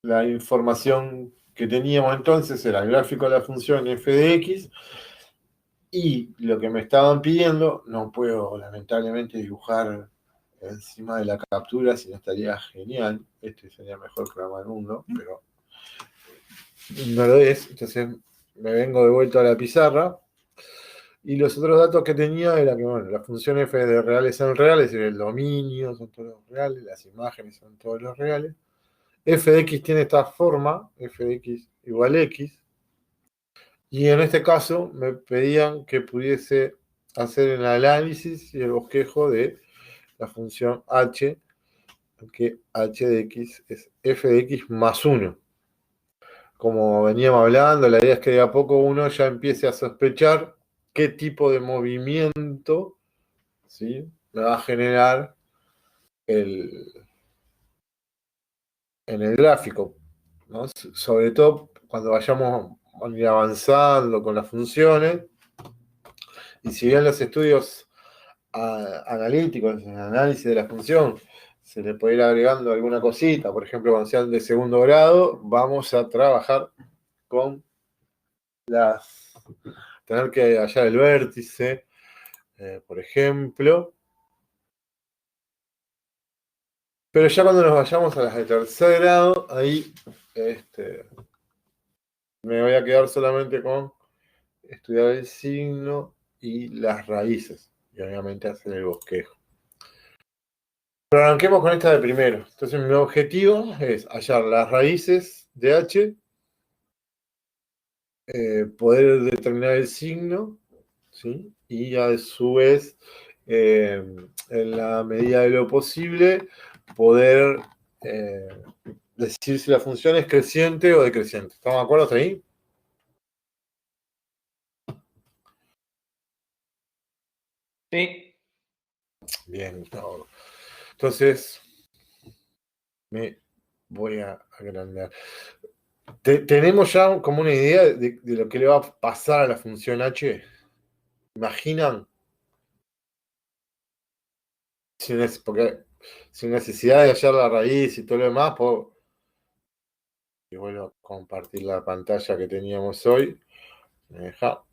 la información que teníamos entonces era el gráfico de la función f de x, y lo que me estaban pidiendo, no puedo lamentablemente dibujar encima de la captura, si no estaría genial. Este sería el mejor programa del mundo, pero no lo es. Entonces me vengo de vuelta a la pizarra. Y los otros datos que tenía era que, bueno, la función f de reales son reales, es decir, el dominio son todos los reales, las imágenes son todos los reales. F de x tiene esta forma, f de x igual x. Y en este caso me pedían que pudiese hacer el análisis y el bosquejo de la función h, que h de x es f de x más 1. Como veníamos hablando, la idea es que de a poco uno ya empiece a sospechar qué tipo de movimiento, ¿sí?, me va a generar en el gráfico, ¿no? Sobre todo cuando vayamos avanzando con las funciones. Y si bien los estudios analíticos, el análisis de la función, se le puede ir agregando alguna cosita, por ejemplo, cuando sean de segundo grado, vamos a trabajar con tener que hallar el vértice, por ejemplo. Pero ya cuando nos vayamos a las de tercer grado, ahí me voy a quedar solamente con estudiar el signo y las raíces, y obviamente hacer el bosquejo. Pero arranquemos con esta de primero. Entonces mi objetivo es hallar las raíces de h, poder determinar el signo, ¿sí?, y a su vez, en la medida de lo posible, poder decir si la función es creciente o decreciente. ¿Estamos de acuerdo hasta ahí? Sí. Bien, no. Entonces me voy a agrandar. Tenemos ya como una idea de lo que le va a pasar a la función h. ¿Imaginan? Porque sin necesidad de hallar la raíz y todo lo demás, y vuelvo a compartir la pantalla que teníamos hoy. Me deja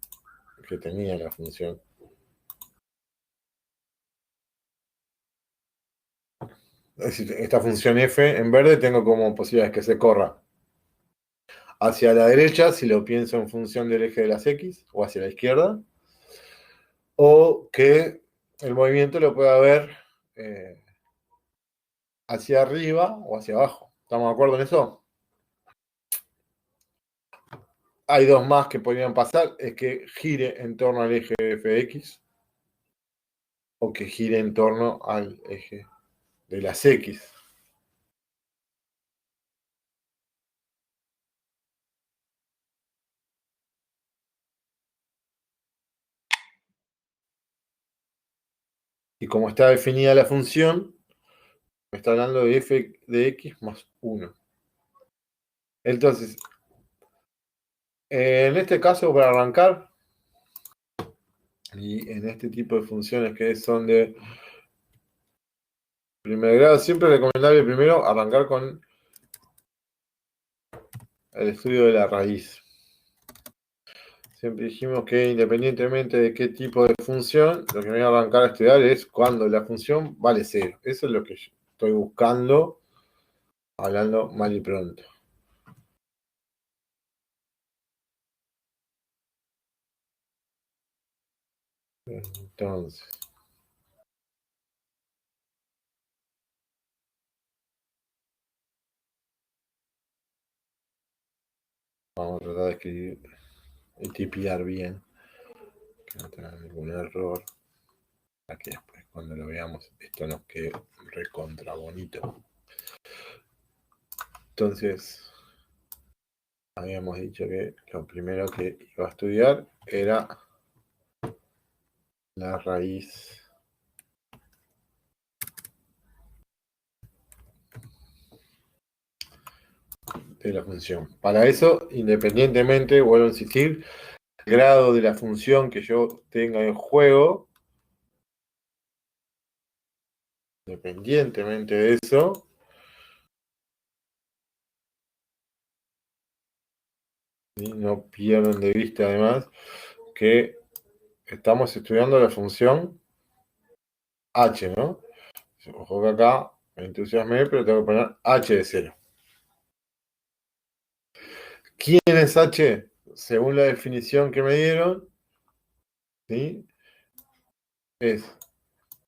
que tenía la función. Es decir, esta función f en verde tengo como posibilidades que se corra hacia la derecha, si lo pienso en función del eje de las x, o hacia la izquierda, o que el movimiento lo pueda ver hacia arriba o hacia abajo. ¿Estamos de acuerdo en eso? Hay dos más que podrían pasar, es que gire en torno al eje de f de x, o que gire en torno al eje de las x. Y como está definida la función, me está hablando de f de x más 1. Entonces, en este caso, para arrancar, y en este tipo de funciones que son de primer grado, siempre es recomendable primero arrancar con el estudio de la raíz. Siempre dijimos que independientemente de qué tipo de función, lo que me voy a arrancar a estudiar es cuando la función vale 0. Eso es lo que yo estoy buscando, hablando mal y pronto. Entonces, vamos a tratar de escribir y tipear bien, que no tenga ningún error, para que después cuando lo veamos esto nos quede recontra bonito. Entonces, habíamos dicho que lo primero que iba a estudiar era la raíz de la función. Para eso, independientemente, vuelvo a insistir, el grado de la función que yo tenga en juego, independientemente de eso, ¿sí? No pierdan de vista además que estamos estudiando la función h, ¿no? Ojo que acá me entusiasmé, pero tengo que poner h de 0. ¿Quién es h? Según la definición que me dieron, ¿sí? Es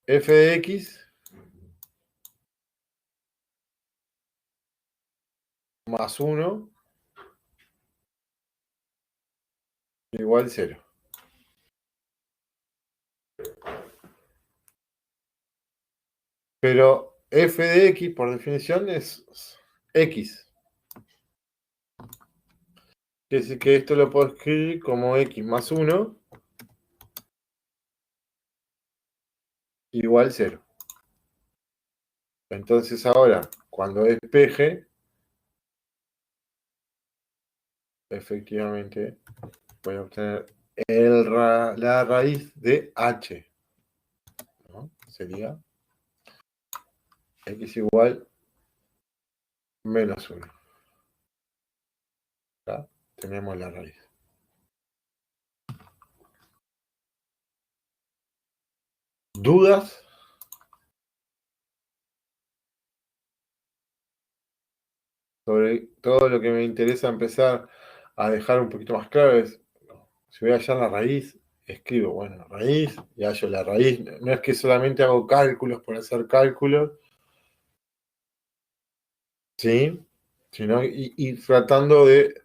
f de x más 1 igual 0. Pero f de x, por definición, es x. Quiere decir que esto lo puedo escribir como x más 1 igual 0. Entonces ahora, cuando despeje, efectivamente voy a obtener la raíz de h, ¿no? Sería x igual menos 1. Acá tenemos la raíz. ¿Dudas? Sobre todo lo que me interesa empezar a dejar un poquito más claro es, si voy a hallar la raíz, escribo, bueno, raíz, y hallo la raíz. No es que solamente hago cálculos por hacer cálculos, ¿sí? Sino y tratando de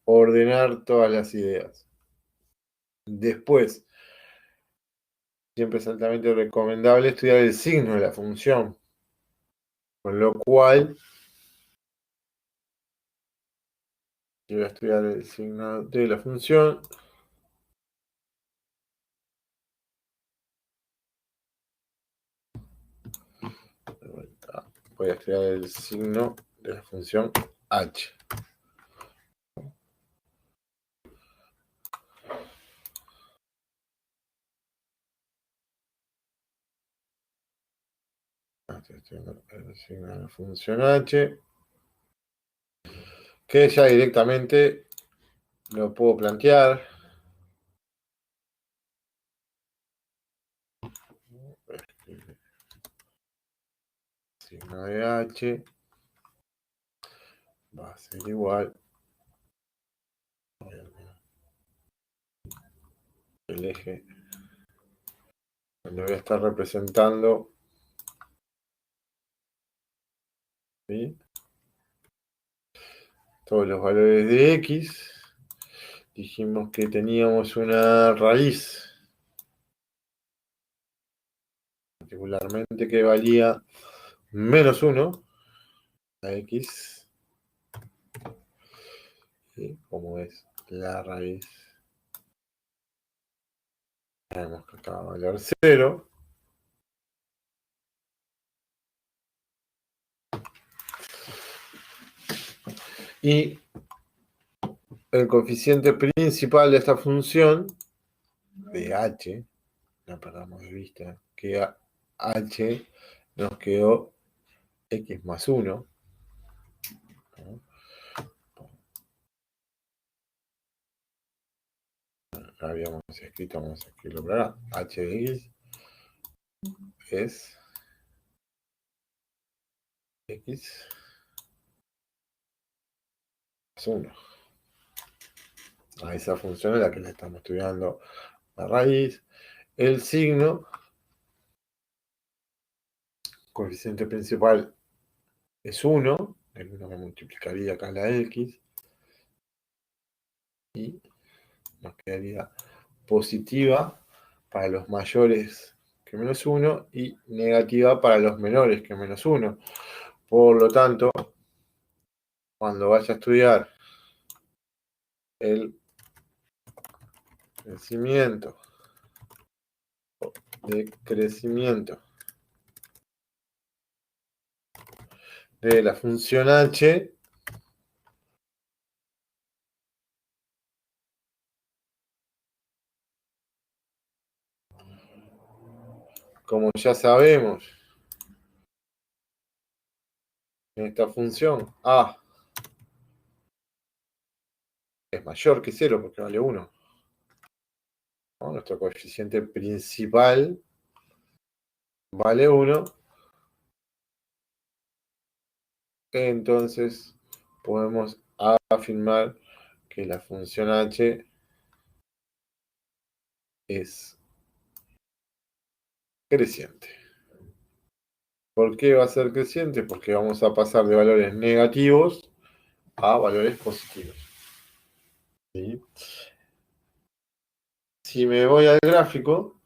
ordenar todas las ideas. Después, siempre es altamente recomendable estudiar el signo de la función, con lo cual yo voy a estudiar el signo de la función. Voy a estudiar el signo de la función h. Estoy estudiando el signo de la función h, que ya directamente lo puedo plantear. Signo de h va a ser igual el eje donde voy a estar representando, ¿sí?, todos los valores de x. Dijimos que teníamos una raíz, particularmente que valía menos 1, a x, ¿sí?, como es la raíz. Tenemos que acá va a valer 0. Y el coeficiente principal de esta función, de h, no perdamos de vista que h nos quedó x más 1. ¿No? Habíamos escrito, vamos a escribirlo por acá, h de x es x más 1. A esa función es la que le estamos estudiando la raíz. El signo, coeficiente principal es 1, el 1 me multiplicaría acá la x, y nos quedaría positiva para los mayores que menos 1 y negativa para los menores que menos 1. Por lo tanto, cuando vaya a estudiar el crecimiento de la función h, como ya sabemos, en esta función a es mayor que 0 porque vale 1. ¿No? Nuestro coeficiente principal vale 1. Entonces podemos afirmar que la función h es creciente. ¿Por qué va a ser creciente? Porque vamos a pasar de valores negativos a valores positivos. ¿Sí? Si me voy al gráfico,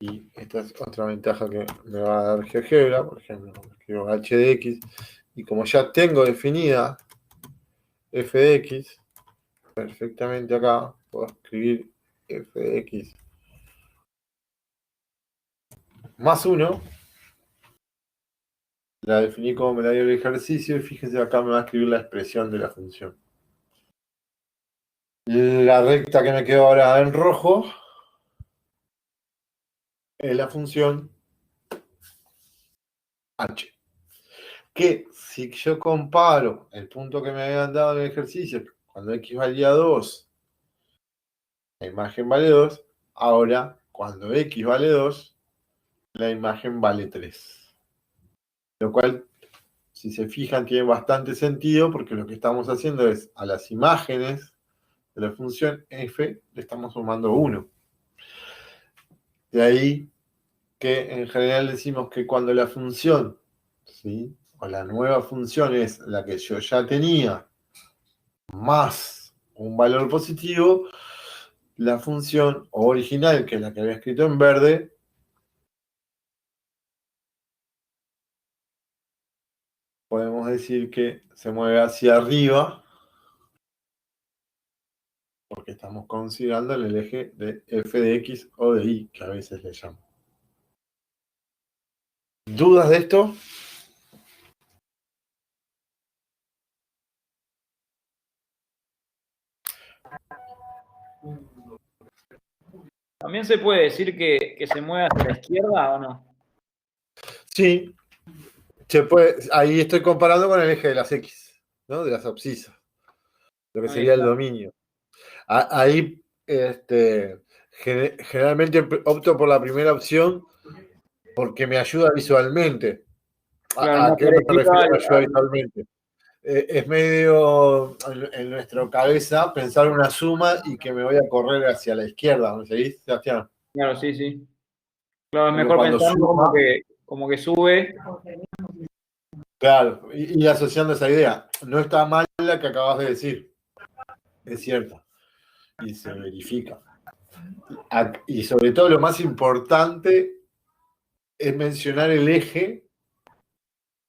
y esta es otra ventaja que me va a dar GeoGebra, por ejemplo, escribo h de x, y como ya tengo definida f de x, perfectamente acá puedo escribir f de x más 1, la definí como me la dio el ejercicio, y fíjense acá me va a escribir la expresión de la función. La recta que me quedó ahora en rojo es la función h. Que si yo comparo el punto que me habían dado en el ejercicio, cuando x valía 2, la imagen vale 2, ahora cuando x vale 2, la imagen vale 3. Lo cual, si se fijan, tiene bastante sentido porque lo que estamos haciendo es a las imágenes de la función f le estamos sumando 1. De ahí que en general decimos que cuando la función, ¿sí?, o la nueva función es la que yo ya tenía más un valor positivo, la función original, que es la que había escrito en verde, podemos decir que se mueve hacia arriba, porque estamos considerando el eje de f de x o de y, que a veces le llamo. ¿Dudas de esto? ¿También se puede decir que se mueve hacia la izquierda o no? Sí, ahí estoy comparando con el eje de las x, ¿no? De las abscisas, lo que sería el dominio. Ahí generalmente opto por la primera opción porque me ayuda visualmente. Claro, ¿A más qué me parecido refiero? Me ayuda visualmente. Es medio en nuestra cabeza pensar una suma y que me voy a correr hacia la izquierda, ¿me seguís, Sebastián? Claro, sí, sí. Claro, es Porque mejor cuando pensarlo suma, como que sube. claro, y asociando esa idea, no está mal la que acabas de decir, es cierta, y se verifica. Y sobre todo lo más importante es mencionar el eje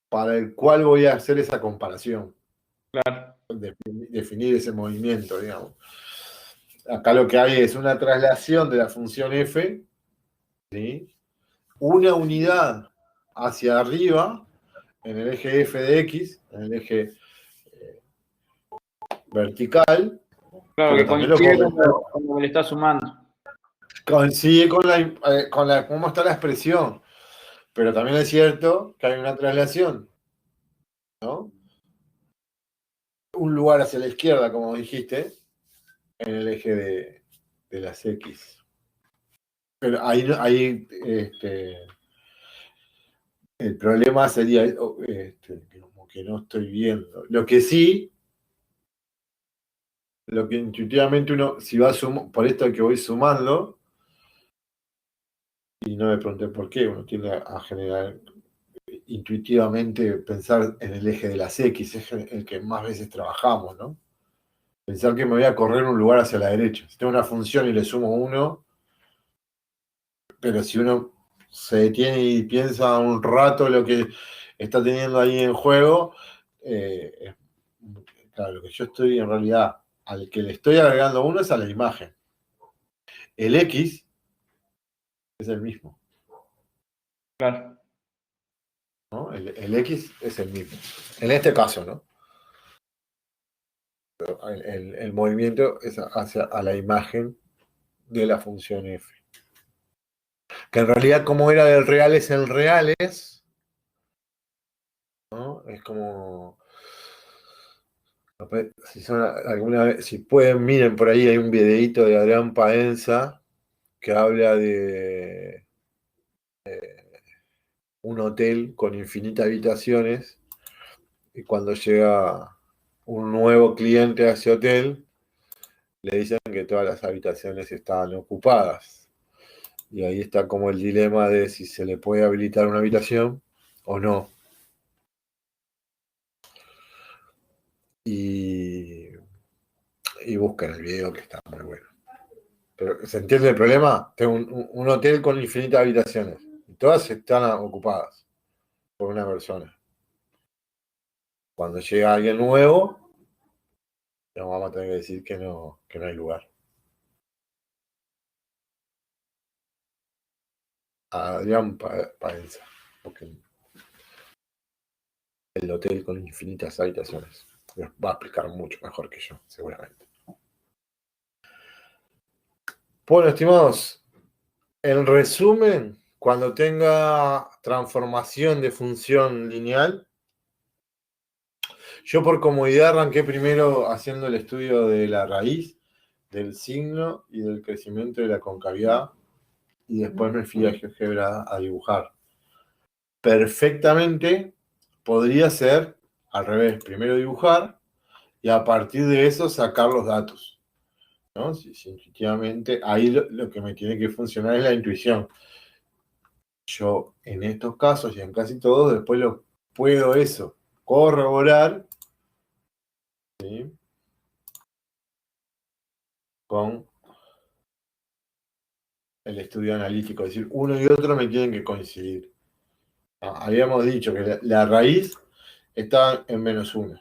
para el cual voy a hacer esa comparación. Claro. Definir ese movimiento, digamos. Acá lo que hay es una traslación de la función f, ¿sí?, una unidad hacia arriba en el eje f de x, en el eje vertical, Claro, pero que también lo puedo coincide pensar, como le está sumando. coincide con cómo está la expresión, pero también es cierto que hay una traslación, ¿no? Un lugar hacia la izquierda, como dijiste, en el eje de las x. Pero ahí el problema sería como que no estoy viendo. Lo que sí, lo que intuitivamente uno, si va por esto que voy sumando, y no me pregunté por qué, uno tiende a generar intuitivamente pensar en el eje de las X, es el que más veces trabajamos, ¿no? Pensar que me voy a correr un lugar hacia la derecha. Si tengo una función y le sumo 1, pero si uno se detiene y piensa un rato lo que está teniendo ahí en juego, claro, lo que yo estoy en realidad, al que le estoy agregando 1 es a la imagen. El X es el mismo, Claro. ¿no? El X es el mismo. En este caso, ¿no? Pero el movimiento es hacia a la imagen de la función f. Que en realidad, como era del reales en reales, ¿no? Es como. Si pueden, miren por ahí, hay un videíto de Adrián Paenza que habla de un hotel con infinitas habitaciones, y cuando llega un nuevo cliente a ese hotel, le dicen que todas las habitaciones estaban ocupadas. Y ahí está como el dilema de si se le puede habilitar una habitación o no. Y, y buscan el video, que está muy bueno. Pero, ¿se entiende el problema? Tengo un hotel con infinitas habitaciones y todas están ocupadas por una persona. Cuando llega alguien nuevo, nos vamos a tener que decir que no hay lugar. Adrián Paenza, porque el hotel con infinitas habitaciones va a explicar mucho mejor que yo, seguramente. Bueno, estimados, en resumen, cuando tenga transformación de función lineal, yo por comodidad arranqué primero haciendo el estudio de la raíz, del signo y del crecimiento de la concavidad, y después me fui a GeoGebra a dibujar. Perfectamente podría ser al revés, primero dibujar y a partir de eso sacar los datos, ¿no? Si intuitivamente, ahí lo que me tiene que funcionar es la intuición. Yo en estos casos y en casi todos después lo puedo eso corroborar, ¿sí? Con el estudio analítico, es decir, uno y otro me tienen que coincidir. Habíamos dicho que la raíz está en -1.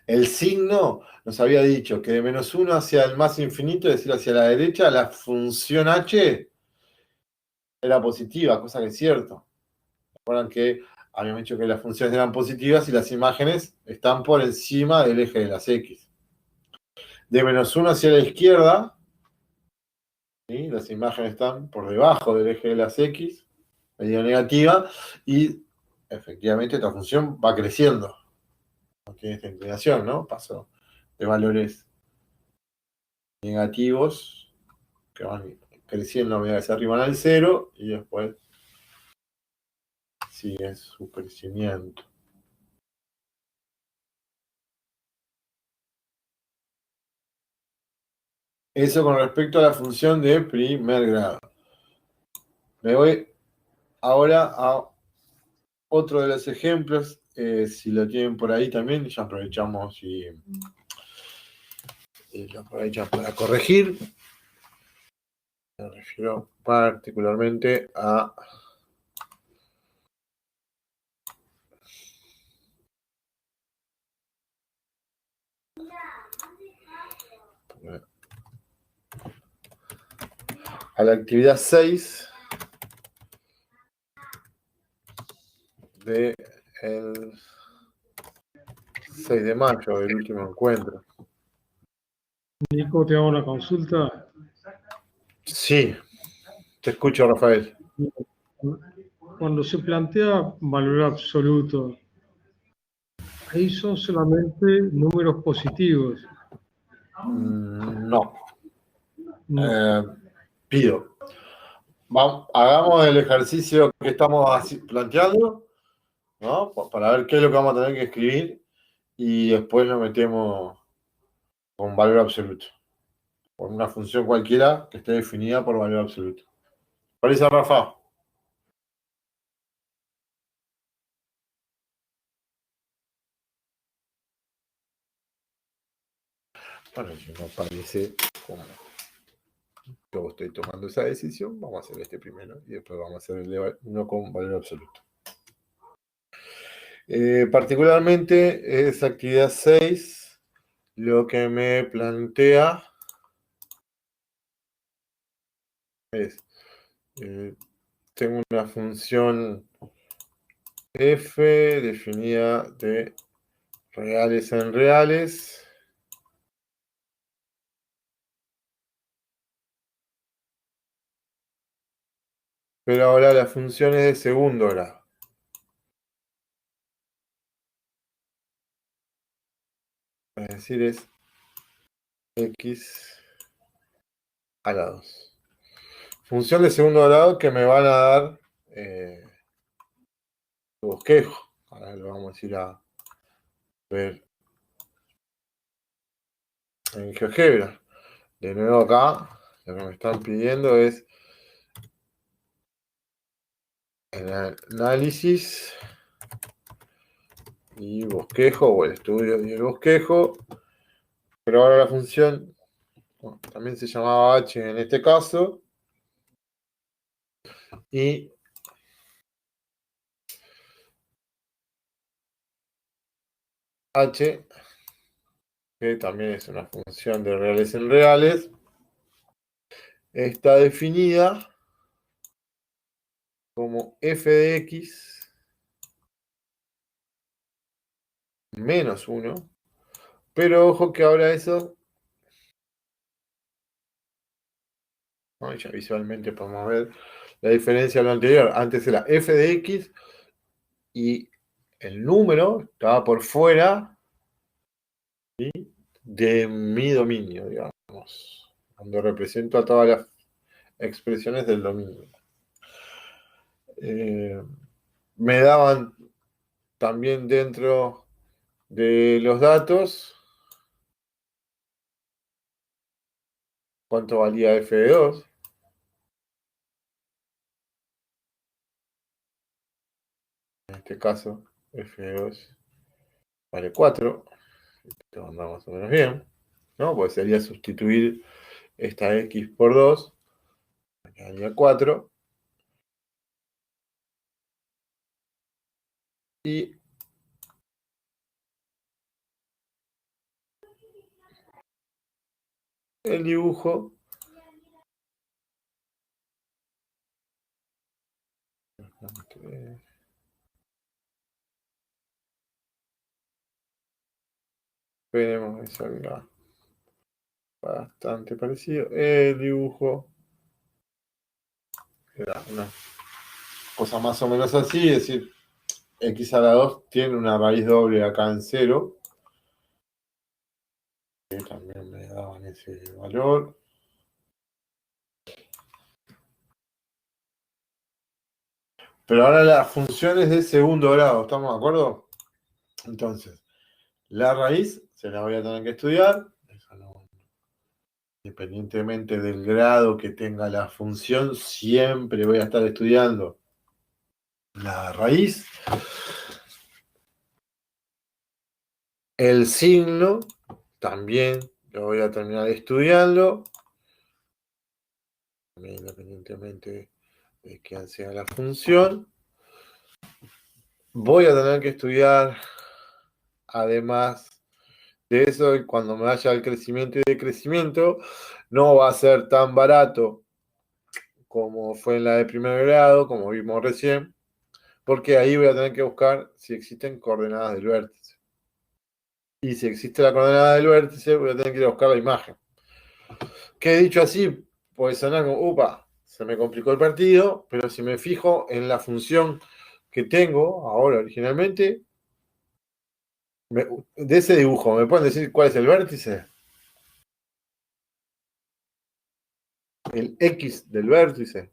El signo nos había dicho que de -1 hacia el más infinito, es decir, hacia la derecha, la función h era positiva, cosa que es cierto. Recuerdan que habíamos dicho que las funciones eran positivas y las imágenes están por encima del eje de las x. De -1 hacia la izquierda, ¿sí? Las imágenes están por debajo del eje de las x, medida negativa, y efectivamente esta función va creciendo. No tiene esta inclinación, ¿no? Pasó de valores negativos que van creciendo a medida que se arriban al cero y después sigue su crecimiento. Eso con respecto a la función de primer grado. Me voy ahora a otro de los ejemplos, si lo tienen por ahí también, ya aprovechamos y lo aprovechamos para corregir. Me refiero particularmente a la actividad 6 del 6 de mayo, del último encuentro. Nico, te hago una consulta. Sí, te escucho, Rafael. Cuando se plantea valor absoluto, ahí son solamente números positivos. No. No. Pido. Hagamos el ejercicio que estamos planteando, ¿no? Para ver qué es lo que vamos a tener que escribir y después lo metemos con valor absoluto. Por una función cualquiera que esté definida por valor absoluto. ¿Parece, Rafa? Bueno, si no parece como yo estoy tomando esa decisión, vamos a hacer este primero y después vamos a hacer el de uno con valor absoluto. Particularmente esa actividad 6 lo que me plantea es, tengo una función f definida de reales en reales, Pero ahora la función es de segundo grado. Es decir, es x a la 2. Función de segundo grado que me van a dar bosquejo. Ahora lo vamos a ir a ver en GeoGebra. De nuevo acá, lo que me están pidiendo es el análisis y bosquejo, o el estudio y el bosquejo. Pero ahora la función, bueno, también se llamaba h en este caso. Y h, que también es una función de reales en reales, está definida como f de x menos 1. Pero ojo que ahora eso, ¿no? Ya visualmente podemos ver la diferencia de lo anterior. Antes era f de x y el número estaba por fuera, ¿sí?, de mi dominio, digamos, cuando represento a todas las expresiones del dominio. Me daban también dentro de los datos cuánto valía f de 2. En este caso, f de 2 vale 4. Esto anda más o menos bien, ¿no? Pues sería sustituir esta x por 2, quedaría 4. Y el dibujo esperemos que salga bastante parecido. El dibujo era una cosa más o menos así, es decir, x a la 2 tiene una raíz doble acá en 0, que también me daban ese valor. Pero ahora las funciones de segundo grado, ¿estamos de acuerdo? Entonces, la raíz se la voy a tener que estudiar, eso no, independientemente del grado que tenga la función, siempre voy a estar estudiando la raíz. El signo también lo voy a terminar estudiando, también independientemente de que sea la función. Voy a tener que estudiar, además de eso, y cuando me vaya al crecimiento y decrecimiento, no va a ser tan barato como fue en la de primer grado, como vimos recién, porque ahí voy a tener que buscar si existen coordenadas del vértice. Y si existe la coordenada del vértice, voy a tener que ir a buscar la imagen. Que dicho así, puede sonar como, upa, se me complicó el partido, pero si me fijo en la función que tengo ahora originalmente, de ese dibujo, ¿me pueden decir cuál es el vértice? El X del vértice.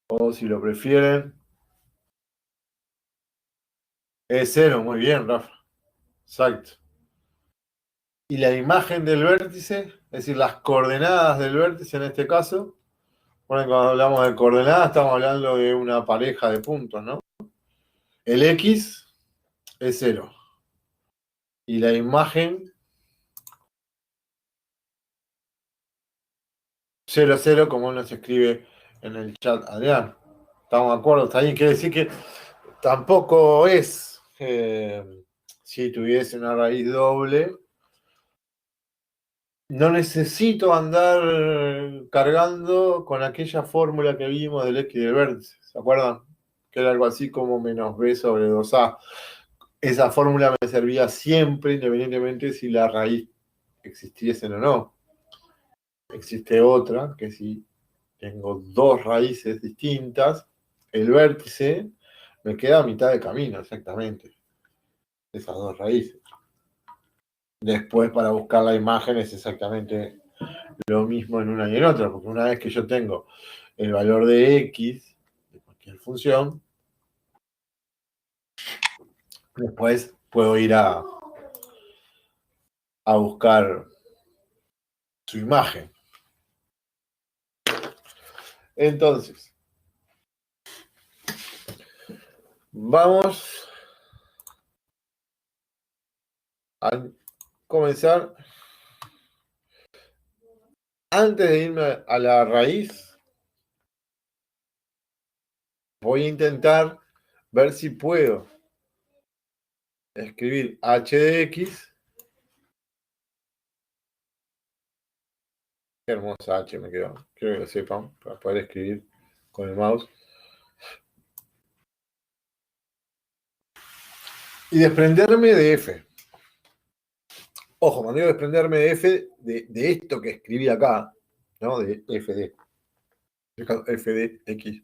O si lo prefieren, es 0. Muy bien, Rafa. Exacto. Y la imagen del vértice, es decir, las coordenadas del vértice en este caso. Bueno, cuando hablamos de coordenadas estamos hablando de una pareja de puntos, ¿no? El X es 0. Y la imagen 0, 0, como nos escribe en el chat Adrián. ¿Estamos de acuerdo? Está ahí. Quiere decir que tampoco es, si tuviese una raíz doble, no necesito andar cargando con aquella fórmula que vimos del X del vértice. ¿Se acuerdan? Que era algo así como menos B sobre 2A. Esa fórmula me servía siempre, independientemente si la raíz existiese o no. Existe otra que sí tengo dos raíces distintas, el vértice me queda a mitad de camino, exactamente. Esas dos raíces. Después, para buscar la imagen, es exactamente lo mismo en una y en otra, porque una vez que yo tengo el valor de x, de cualquier función, después puedo ir a buscar su imagen. Entonces, vamos a comenzar. Antes de irme a la raíz, voy a intentar ver si puedo escribir h de x. Qué hermosa h me quedó. Quiero que lo sepan, para poder escribir con el mouse. Y desprenderme de f. Ojo, cuando digo desprenderme de f, de esto que escribí acá, ¿no? De f de x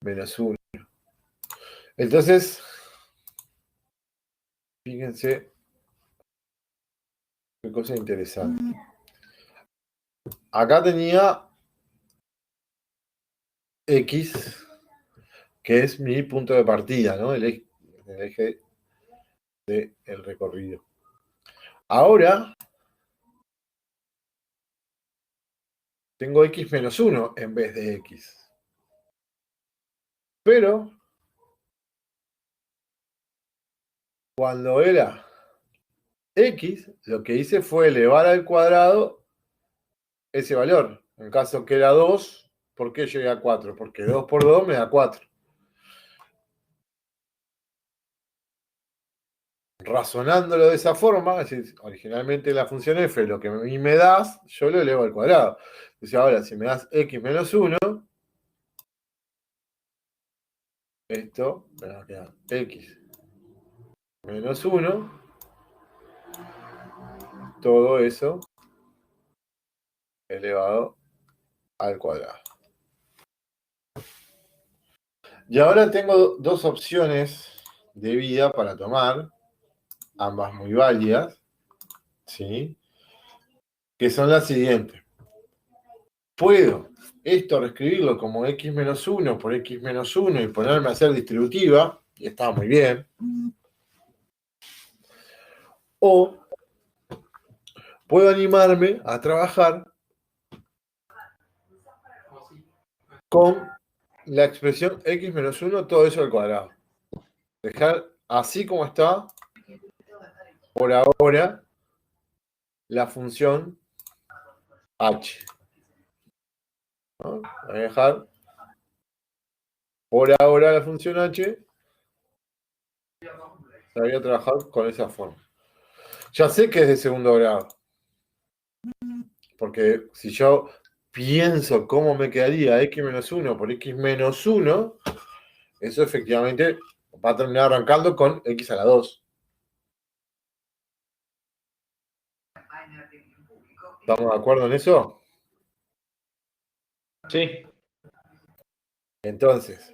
menos 1. Entonces, fíjense qué cosa interesante. Acá tenía x, que es mi punto de partida, ¿no? El eje del recorrido. Ahora tengo x menos 1 en vez de x. Pero cuando era x, lo que hice fue elevar al cuadrado ese valor. En caso que era 2, ¿por qué llegué a 4? Porque 2 por 2 me da 4. Razonándolo de esa forma, es decir, originalmente la función f, lo que a mí me das, yo lo elevo al cuadrado. Entonces ahora, si me das x menos 1, esto me va a quedar x menos 1, todo eso elevado al cuadrado. Y ahora tengo dos opciones de vida para tomar, ambas muy válidas, ¿sí? Que son las siguientes. Puedo esto reescribirlo como x menos 1 por x menos 1 y ponerme a hacer distributiva, y está muy bien. O puedo animarme a trabajar con la expresión x menos 1, todo eso al cuadrado. Dejar así como está, por ahora, la función h. ¿No? Voy a dejar por ahora la función h. La voy a trabajar con esa forma. Ya sé que es de segundo grado. Porque si yo pienso cómo me quedaría x menos 1 por x menos 1, eso efectivamente va a terminar arrancando con x a la 2. ¿Estamos de acuerdo en eso? Sí. Entonces,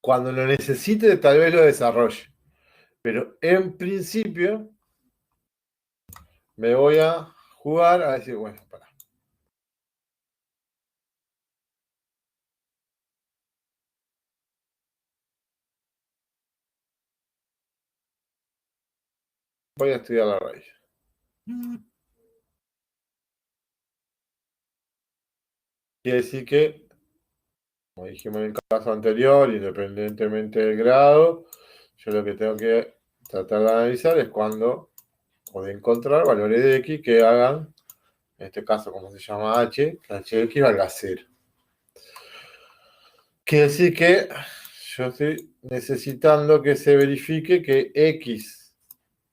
cuando lo necesite, tal vez lo desarrolle. Pero en principio, me voy a jugar a decir, bueno, para. Voy a estudiar la raíz. Quiere decir que, como dijimos en el caso anterior, independientemente del grado, yo lo que tengo que tratar de analizar es cuando o de encontrar valores de x que hagan, en este caso, como se llama h, que h de x valga 0. Quiere decir que yo estoy necesitando que se verifique que x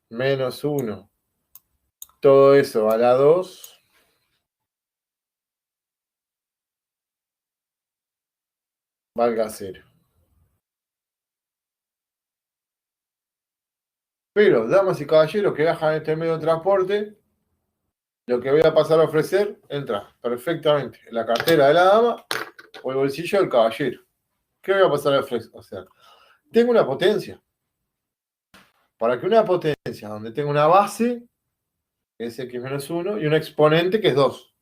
menos 1, todo eso a la 2, valga 0. Pero, damas y caballeros que viajan en este medio de transporte, lo que voy a pasar a ofrecer entra perfectamente en la cartera de la dama o el bolsillo del caballero. ¿Qué voy a pasar a ofrecer? O sea, tengo una potencia. Para que una potencia donde tengo una base, que es x-1, y un exponente, que es 2.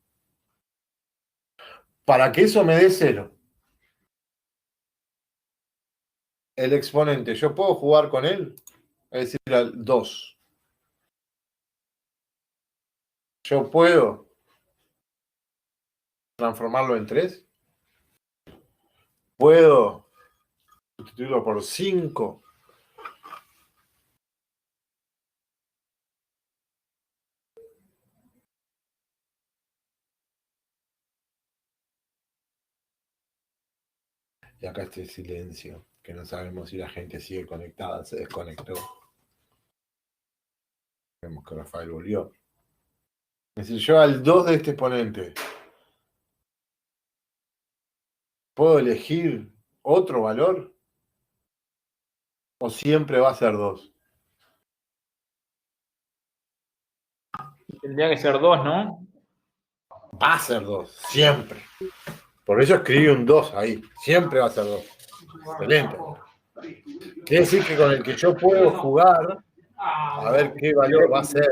Para que eso me dé 0. El exponente, ¿yo puedo jugar con él? Es decir, al 2. ¿Yo puedo transformarlo en 3? ¿Puedo sustituirlo por 5? Y acá este silencio, que no sabemos si la gente sigue conectada, se desconectó. Vemos que Rafael volvió. Es decir, yo al 2 de este exponente, ¿puedo elegir otro valor? ¿O siempre va a ser 2? Tendría que ser 2, ¿no? Va a ser 2, siempre. Por eso escribí un 2 ahí. Siempre va a ser 2. Excelente. Quiere decir que con el que yo puedo jugar, a ver qué valor va a ser,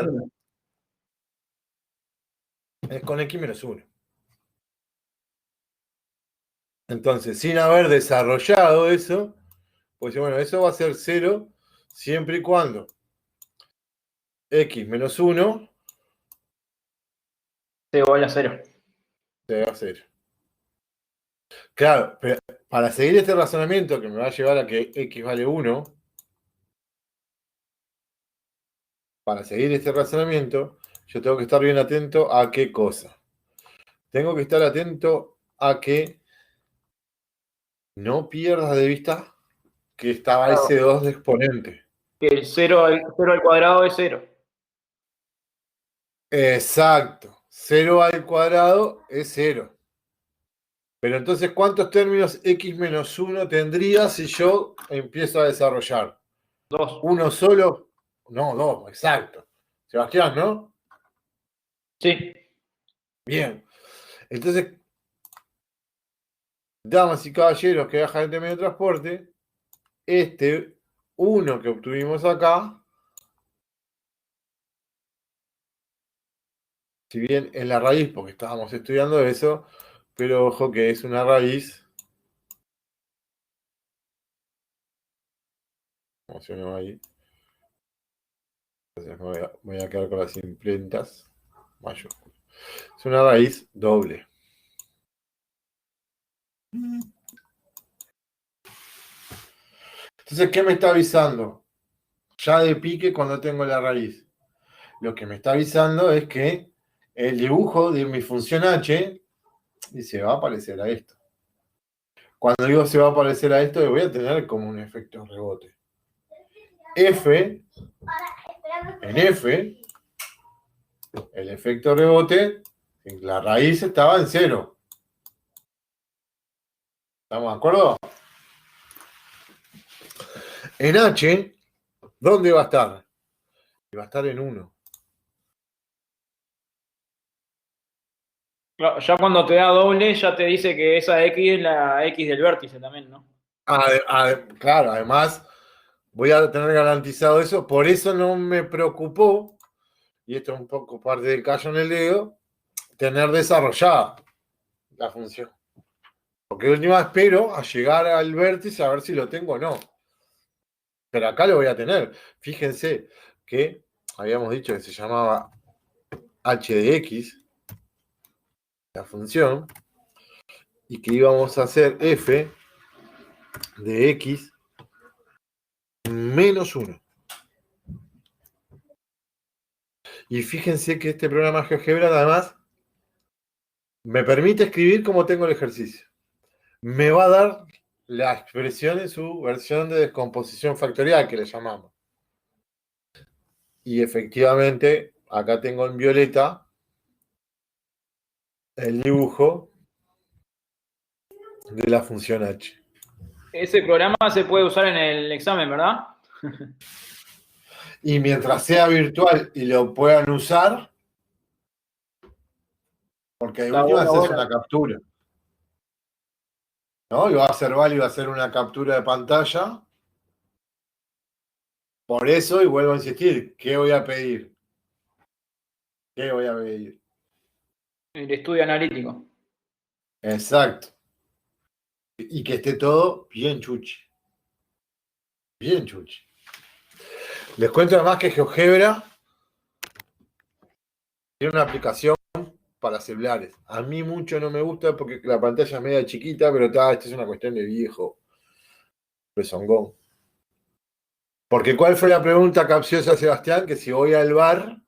es con x-1. Entonces, sin haber desarrollado eso, pues bueno, eso va a ser 0 siempre y cuando x-1 Se igual a 0. se va a 0. Claro, pero para seguir este razonamiento que me va a llevar a que x vale 1, para seguir este razonamiento, yo tengo que estar bien atento a qué cosa. Tengo que estar atento a que no pierdas de vista que estaba ese 2 de exponente. Que el 0 al cuadrado es 0. Exacto. 0 al cuadrado es 0. Pero entonces, ¿cuántos términos x-1 tendría si yo empiezo a desarrollar? 2. ¿Uno solo? No, 2, exacto. Sebastián, ¿no? Sí. Bien. Entonces, damas y caballeros que viajan en medio de transporte, este 1 que obtuvimos acá, si bien en la raíz, porque estábamos estudiando eso, pero ojo que es una raíz. Emocionó ahí. Entonces voy a quedar con las imprentas mayúsculas. Es una raíz doble. Entonces, ¿qué me está avisando? Ya de pique cuando tengo la raíz. Lo que me está avisando es que el dibujo de mi función h y se va a parecer a esto. Cuando digo se va a parecer a esto, voy a tener como un efecto rebote. En F, el efecto rebote, la raíz estaba en 0. ¿Estamos de acuerdo? En H, ¿dónde va a estar? Va a estar en 1. Claro, ya cuando te da doble, ya te dice que esa x es la x del vértice también, ¿no? Claro, además voy a tener garantizado eso, por eso no me preocupó, y esto es un poco parte del callo en el dedo, tener desarrollada la función. Porque de última espero a llegar al vértice a ver si lo tengo o no. Pero acá lo voy a tener. Fíjense que habíamos dicho que se llamaba h de x, la función, y que íbamos a hacer f de x menos 1. Y fíjense que este programa GeoGebra además me permite escribir como tengo el ejercicio. Me va a dar la expresión en su versión de descomposición factorial, que le llamamos. Y efectivamente, acá tengo en violeta el dibujo de la función h. Ese programa se puede usar en el examen, ¿verdad? Y mientras sea virtual y lo puedan usar, Porque de Está última bueno, haces bueno. una captura, ¿no? Y va a ser válido hacer una captura de pantalla. Por eso, y vuelvo a insistir, ¿qué voy a pedir? ¿Qué voy a pedir? El estudio analítico. Exacto. Y que esté todo bien chuchi. Bien chuchi. Les cuento además que GeoGebra tiene una aplicación para celulares. A mí mucho no me gusta porque la pantalla es media chiquita, pero esta es una cuestión de viejo. Rezongón. Porque ¿cuál fue la pregunta capciosa, Sebastián? Que si voy al bar,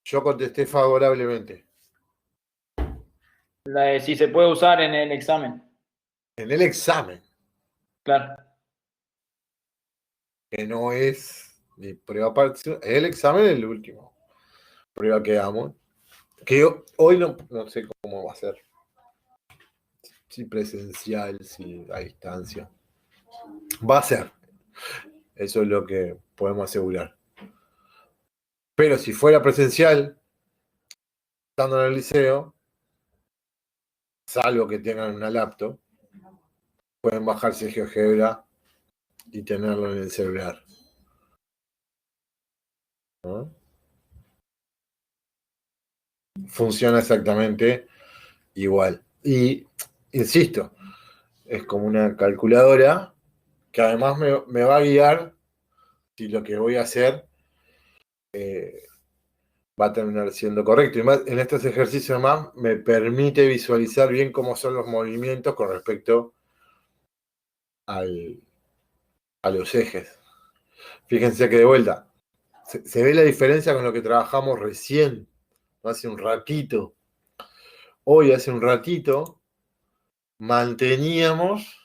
yo contesté favorablemente. La de si se puede usar en el examen. En el examen, Claro. que no es ni prueba parcial, el examen es el último. Prueba que damos. Que hoy no sé cómo va a ser. Si presencial, si a distancia. Va a ser. Eso es lo que podemos asegurar. Pero si fuera presencial, estando en el liceo, salvo que tengan una laptop, pueden bajarse GeoGebra y tenerlo en el celular, ¿no? Funciona exactamente igual. Y, insisto, es como una calculadora que además me va a guiar si lo que voy a hacer va a terminar siendo correcto. Y más, en estos ejercicios más me permite visualizar bien cómo son los movimientos con respecto a los ejes. Fíjense que de vuelta, se ve la diferencia con lo que trabajamos recién, ¿no? Hace un ratito. Hoy, hace un ratito, manteníamos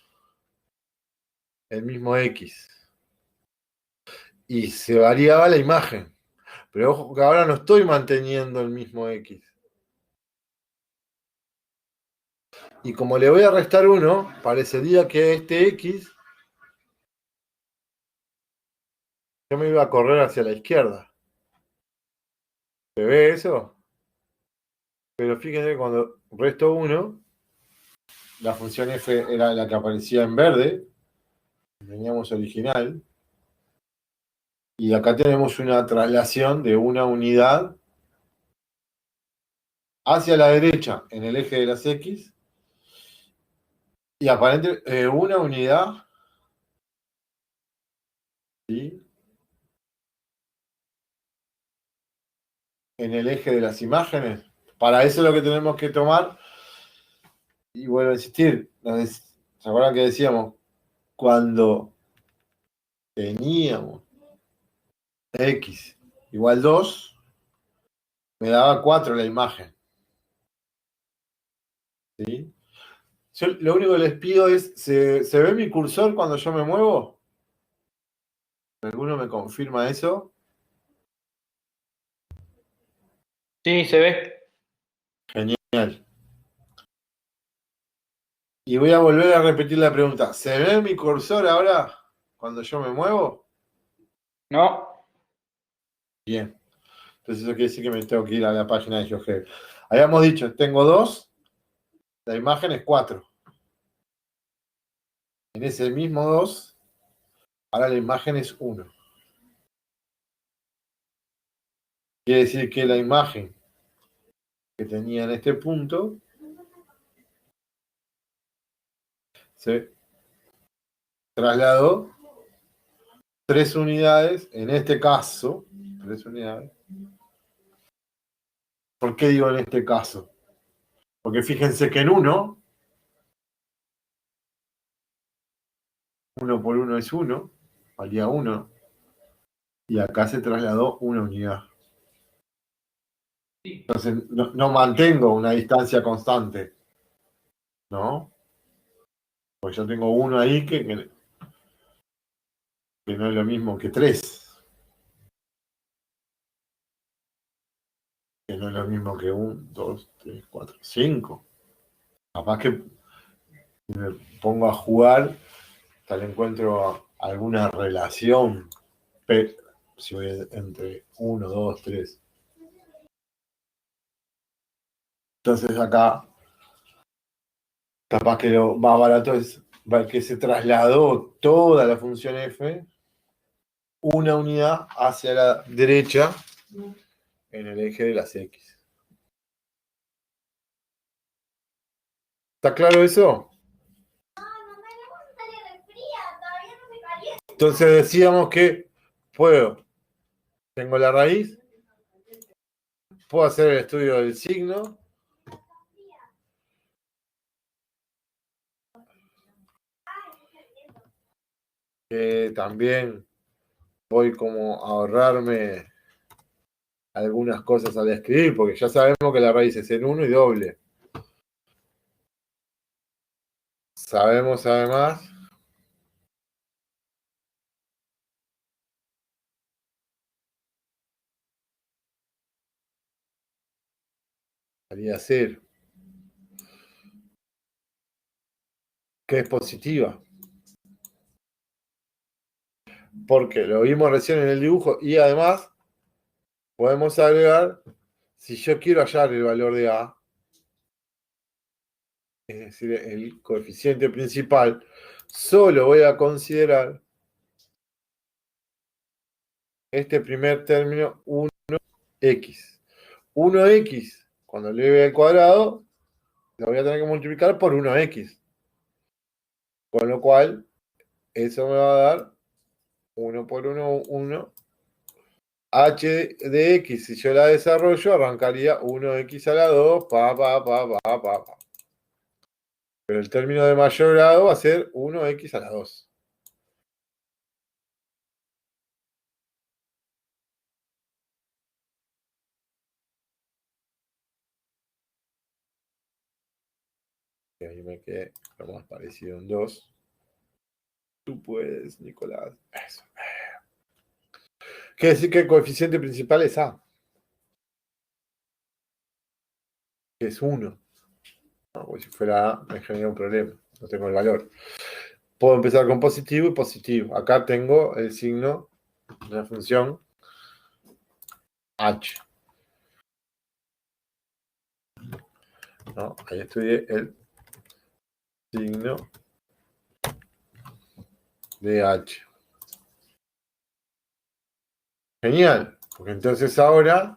el mismo X y se variaba la imagen. Pero ojo que ahora no estoy manteniendo el mismo X. Y como le voy a restar 1, parecería que este X yo me iba a correr hacia la izquierda. ¿Se ve eso? Pero fíjense que cuando resto 1, la función f era la que aparecía en verde, teníamos original, y acá tenemos una traslación de una unidad hacia la derecha en el eje de las X, y aparentemente una unidad, ¿sí?, en el eje de las imágenes. Para eso es lo que tenemos que tomar, y vuelvo a insistir, ¿se acuerdan que decíamos? Cuando teníamos X igual 2, me daba 4 la imagen. ¿Sí? Yo lo único que les pido es, ¿se ve mi cursor cuando yo me muevo? ¿Alguno me confirma eso? Sí, se ve. Genial. Y voy a volver a repetir la pregunta. ¿Se ve mi cursor ahora cuando yo me muevo? No. Bien. Entonces eso quiere decir que me tengo que ir a la página de GeoGebra. Habíamos dicho, tengo 2, la imagen es 4. En ese mismo 2, ahora la imagen es 1. Quiere decir que la imagen que tenía en este punto se trasladó 3 unidades, en este caso, 3 unidades. ¿Por qué digo en este caso? Porque fíjense que en 1 por 1 es 1, valía 1, y acá se trasladó una unidad. Entonces no mantengo una distancia constante, ¿no? Porque yo tengo 1 ahí que no es lo mismo que 3, que no es lo mismo que 1, 2, 3, 4, 5. Capaz que si me pongo a jugar, tal vez encuentro alguna relación, si voy entre 1, 2, 3. Entonces acá, capaz que lo más barato es que se trasladó toda la función f una unidad hacia la derecha en el eje de las x. ¿Está claro eso? Entonces decíamos que tengo la raíz, puedo hacer el estudio del signo, también voy como a ahorrarme algunas cosas al escribir, porque ya sabemos que la raíz es en 1 y doble. Sabemos además haría ser que es positiva, porque lo vimos recién en el dibujo y además podemos agregar, si yo quiero hallar el valor de A, es decir, el coeficiente principal, solo voy a considerar este primer término 1x. 1x, cuando le ve al cuadrado, lo voy a tener que multiplicar por 1x. Con lo cual, eso me va a dar 1 por 1, 1. H de x, si yo la desarrollo, arrancaría 1x a la 2, pa. Pero el término de mayor grado va a ser 1x a la 2. Y ahí me quedé lo más parecido en 2. Tú puedes, Nicolás. Eso. Quiere decir que el coeficiente principal es A, que es 1. No, pues si fuera A, me genera un problema. No tengo el valor. Puedo empezar con positivo y positivo. Acá tengo el signo de la función h. ¿No? Ahí estudié el signo de h. Genial, porque entonces ahora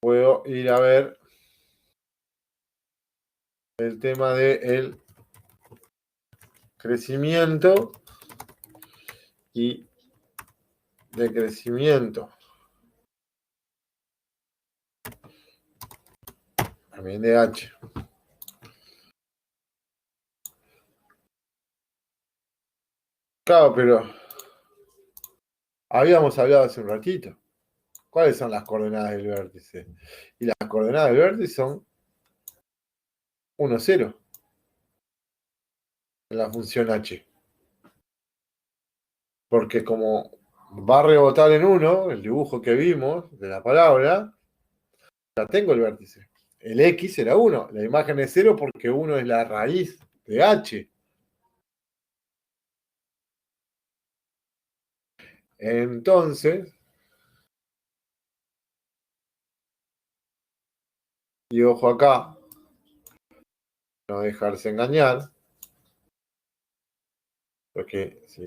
puedo ir a ver el tema del crecimiento y decrecimiento. También de h. Claro, pero habíamos hablado hace un ratito. ¿Cuáles son las coordenadas del vértice? Y las coordenadas del vértice son 1, 0 en la función h. Porque como va a rebotar en 1, el dibujo que vimos de la palabra, ya tengo el vértice. El x era 1, la imagen es 0 porque 1 es la raíz de h. Entonces, y ojo acá, no dejarse engañar, porque si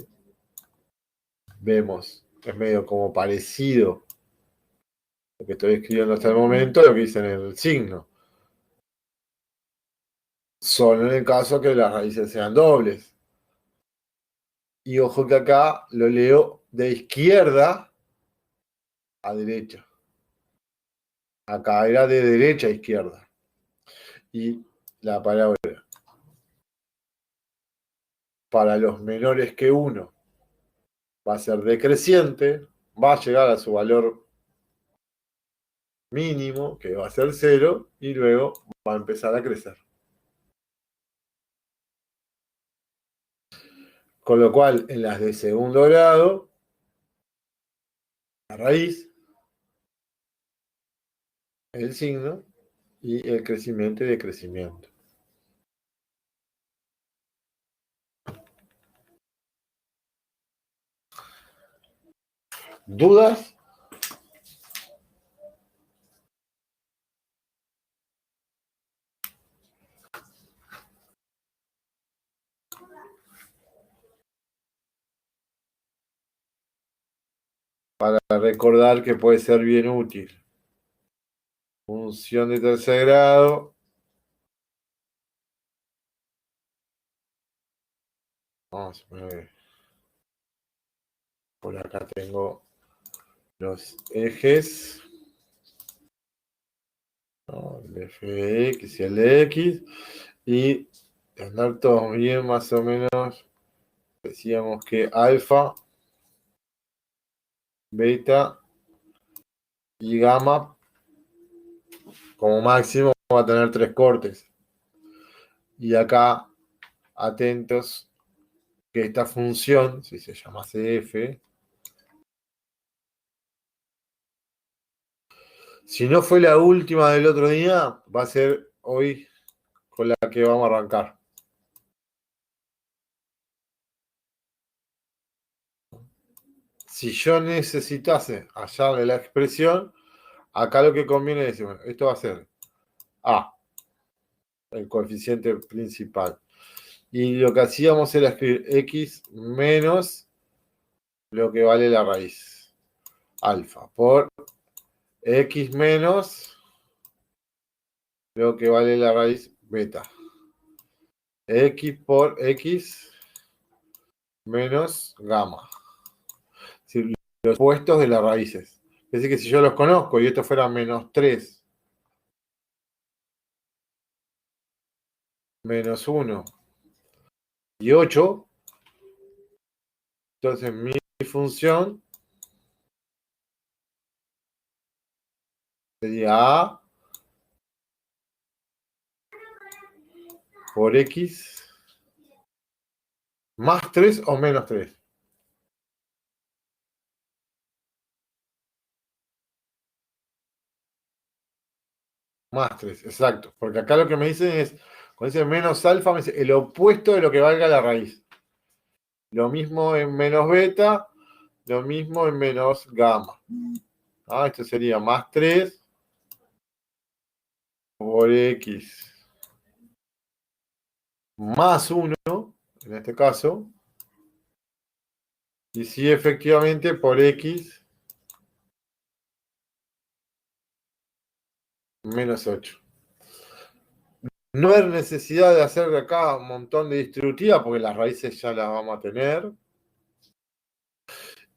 vemos, es medio como parecido lo que estoy escribiendo hasta el momento, lo que dice en el signo. Solo en el caso que las raíces sean dobles. Y ojo que acá lo leo de izquierda a derecha. Acá era de derecha a izquierda. Y la palabra para los menores que 1 va a ser decreciente, va a llegar a su valor mínimo, que va a ser 0, y luego va a empezar a crecer. Con lo cual, en las de segundo grado, la raíz, el signo y el crecimiento y decrecimiento. ¿Dudas? para recordar que puede ser bien útil. Función de tercer grado. Vamos a poner. Por acá tengo los ejes. ¿No? El f de x y el de x. Y tener todos bien más o menos. Decíamos que alfa, beta y gamma como máximo va a tener 3 cortes. Y acá, atentos, que esta función, si se llamase f, si no fue la última del otro día, va a ser hoy con la que vamos a arrancar. Si yo necesitase hallarle la expresión, acá lo que conviene es decir, bueno, esto va a ser A, el coeficiente principal. Y lo que hacíamos era escribir x menos lo que vale la raíz alfa por x menos lo que vale la raíz beta. X por x menos gamma. Es decir, los opuestos de las raíces. Es decir, que si yo los conozco y esto fuera menos 3, menos 1 y 8, entonces mi función sería A por X más 3 o menos 3. Más 3, exacto. Porque acá lo que me dicen es, cuando dice menos alfa, me dice el opuesto de lo que valga la raíz. Lo mismo en menos beta, lo mismo en menos gamma. Esto sería más 3 por X más 1, en este caso, y sí, efectivamente, por X menos 8. No hay necesidad de hacer de acá un montón de distributiva, porque las raíces ya las vamos a tener.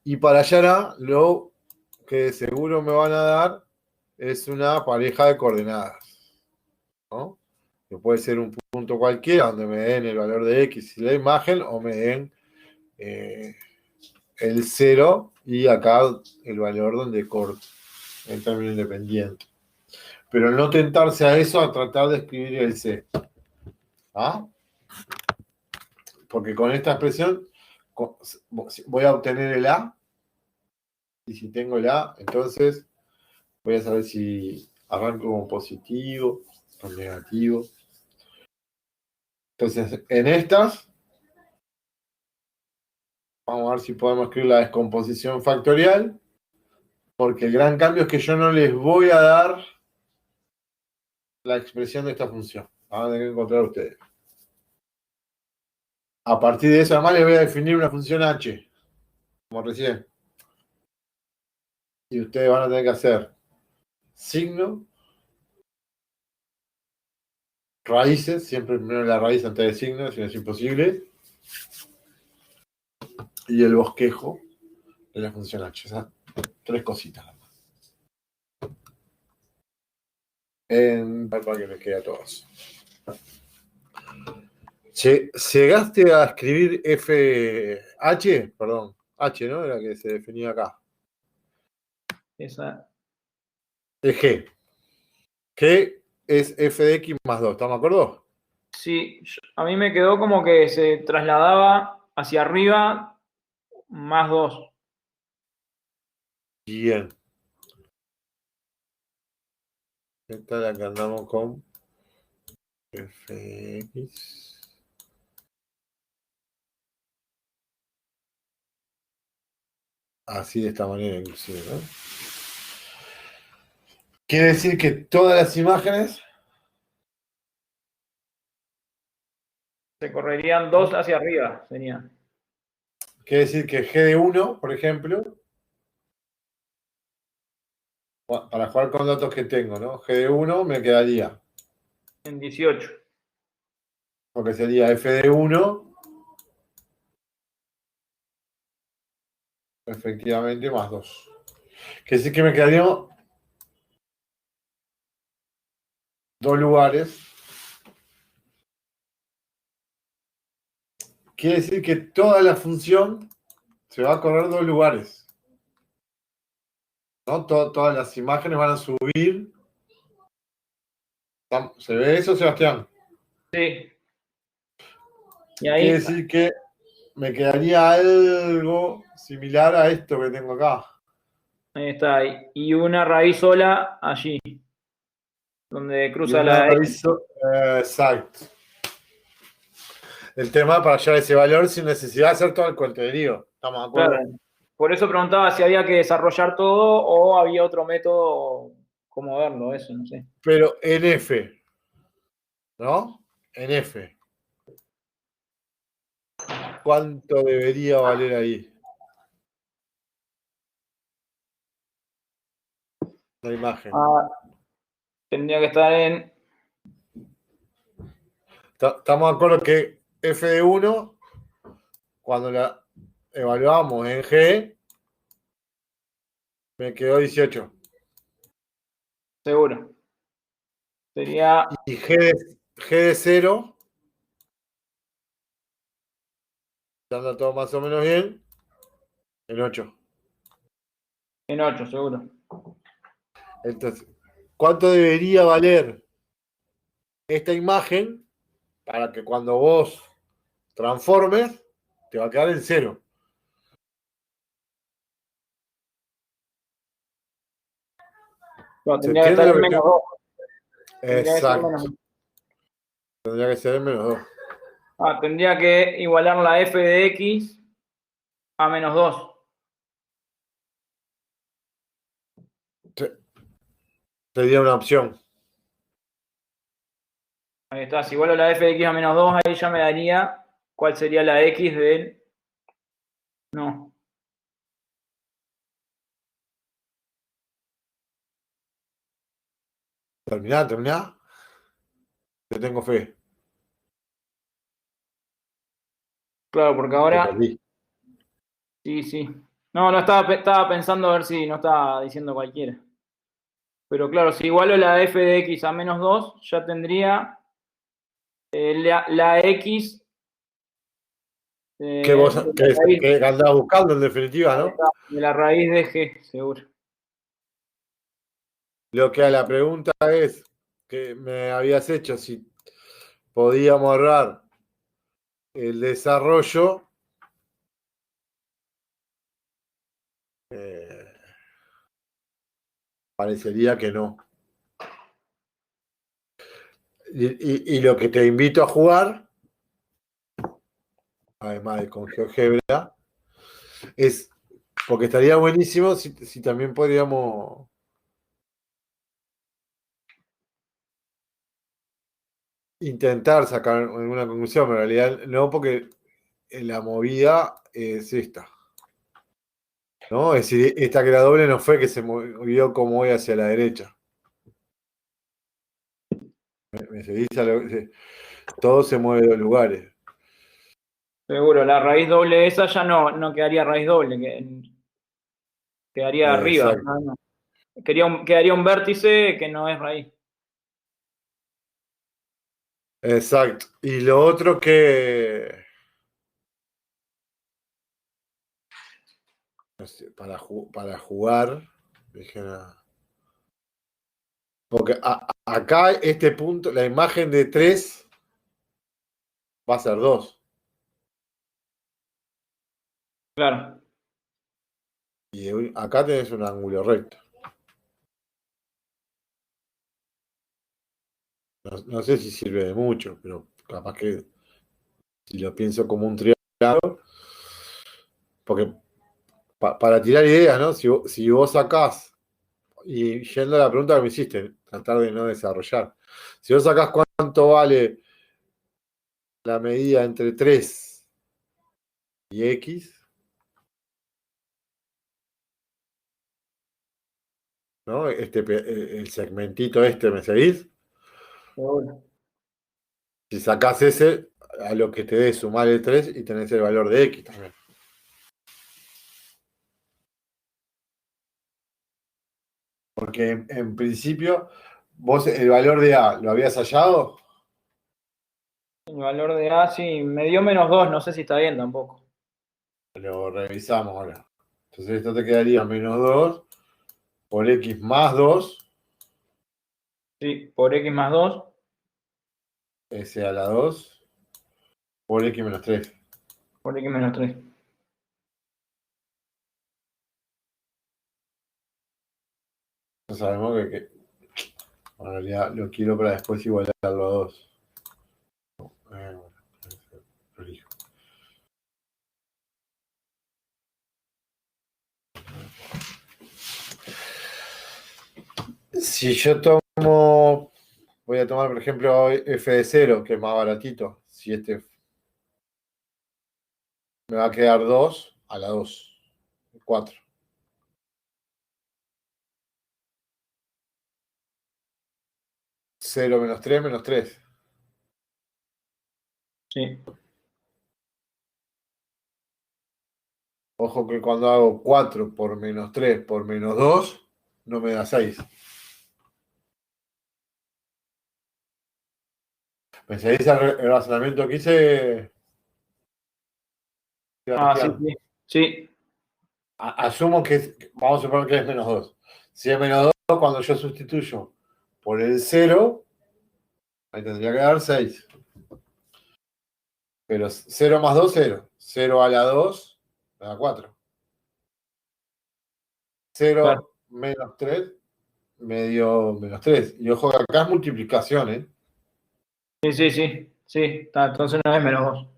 Y para allá lo que seguro me van a dar es una pareja de coordenadas, ¿no? Que puede ser un punto cualquiera donde me den el valor de X y la imagen, o me den el 0 y acá el valor donde corto el término independiente. Pero no tentarse a eso, a tratar de escribir el C. ¿Ah? Porque con esta expresión voy a obtener el A. Y si tengo el A, entonces voy a saber si arranco como positivo o negativo. Entonces, en estas, vamos a ver si podemos escribir la descomposición factorial. Porque el gran cambio es que yo no les voy a dar la expresión de esta función. Van a tener que encontrar ustedes. A partir de eso, además, les voy a definir una función h, como recién. Y ustedes van a tener que hacer signo, raíces, siempre primero la raíz antes del signo, si no es imposible, y el bosquejo de la función h. Esas 3 cositas. Para que les quede a todos. ¿Llegaste a escribir FH? Perdón, H, ¿no? Era que se definía acá. Esa. G. G es f de x más 2, ¿estamos de acuerdo? Sí, a mí me quedó como que se trasladaba hacia arriba más 2. Bien. Esta es la que andamos con fx. Así de esta manera inclusive, ¿no? Quiere decir que todas las imágenes Se correrían 2 hacia arriba, sería. quiere decir que G de 1, por ejemplo, Para jugar con datos que tengo, ¿no? G de 1 me quedaría, En 18. porque sería F de 1, efectivamente, más 2. Que sí que me quedaría 2 lugares. Quiere decir que toda la función se va a correr 2 lugares, ¿no? Todas las imágenes van a subir. ¿Se ve eso, Sebastián? Sí. Y Quiere ahí, decir que me quedaría algo similar a esto que tengo acá. ahí está. Y una raíz sola allí, donde Y cruza una la X. raíz, exacto. El tema para hallar ese valor sin necesidad de hacer todo el contenido. ¿Estamos de Claro. acuerdo? Por eso preguntaba si había que desarrollar todo o había otro método, cómo verlo, eso, no sé. Pero en F, ¿no? En F. ¿Cuánto debería valer ahí la imagen? Ah, tendría que estar en. Estamos de acuerdo que F de 1, cuando la evaluamos en G, me quedó 18. Seguro. Sería Y G de 0, ya anda todo más o menos bien, en 8. en 8, seguro. Entonces, ¿cuánto debería valer esta imagen para que cuando vos transformes, te va a quedar en 0? No, ¿Se tendría que entiende estar lo en que menos estoy? 2. Tendría que ser menos Exacto. 2. Tendría que ser en menos 2. Ah, tendría que igualar la f de x a menos 2. Sería una opción. Ahí está. Si igualo la f de x a menos 2, ahí ya me daría cuál sería la x del. No. Terminá. Te tengo fe. Claro, porque Te ahora. perdí. Sí, sí. No, no estaba pensando a ver si no estaba diciendo cualquiera. Pero claro, si igualo la f de x a menos 2, ya tendría la x Que vos de la raíz, que andás buscando en definitiva, ¿no? de la raíz de g, seguro. Lo que a la pregunta es que me habías hecho si podíamos ahorrar el desarrollo. eh, Parecería que no. Y lo que te invito a jugar, además de con GeoGebra, es porque estaría buenísimo si también podríamos intentar sacar alguna conclusión, pero en realidad no, porque la movida es esta, ¿no? Es decir, esta que era doble no fue que se movió como hoy hacia la derecha. ¿Me seguís? Todo se mueve de los lugares. Seguro, la raíz doble esa ya no quedaría raíz doble, quedaría arriba. Exacto. No. Quedaría un vértice que no es raíz. Exacto. Y lo otro que, no sé, para jugar, dije nada. Porque acá este punto, la imagen de 3 va a ser 2. Claro. Y acá tenés un ángulo recto. No sé si sirve de mucho, pero capaz que si lo pienso como un triángulo, porque para tirar ideas, ¿no? Si vos sacás, y yendo a la pregunta que me hiciste, tratar de no desarrollar, si vos sacás cuánto vale la medida entre 3 y X, ¿no? El segmentito ¿me seguís? Seguro. Si sacás ese, a lo que te dé sumar el 3 y tenés el valor de X también. Porque en principio, vos el valor de A, ¿lo habías hallado? El valor de A, sí, me dio -2, no sé si está bien tampoco. Lo revisamos ahora. Entonces esto te quedaría -2 por X más 2, Sí, por X más 2. S a la 2, por X menos 3. Por X menos 3. Ya sabemos en realidad lo quiero para después igualarlo a 2. Bueno, prolijo. Si yo tomo, voy a tomar por ejemplo f de 0, que es más baratito. Si me va a quedar 2 a la 2, 4. Cero menos 3 menos 3. Sí. Ojo que cuando hago 4 por menos 3 por menos 2, no me da 6. ¿Me seguís el razonamiento que hice, Ah, sí, Sebastián? sí. Sí, Asumo vamos a suponer que es menos 2. Si es menos 2, cuando yo sustituyo por el 0, ahí tendría que dar 6. Pero 0 más 2, 0. 0 a la 2, me da 4. claro. 0 menos 3, me dio menos 3. Y ojo que acá es multiplicación, ¿eh? Sí, sí, sí. Sí, está, entonces no es -2.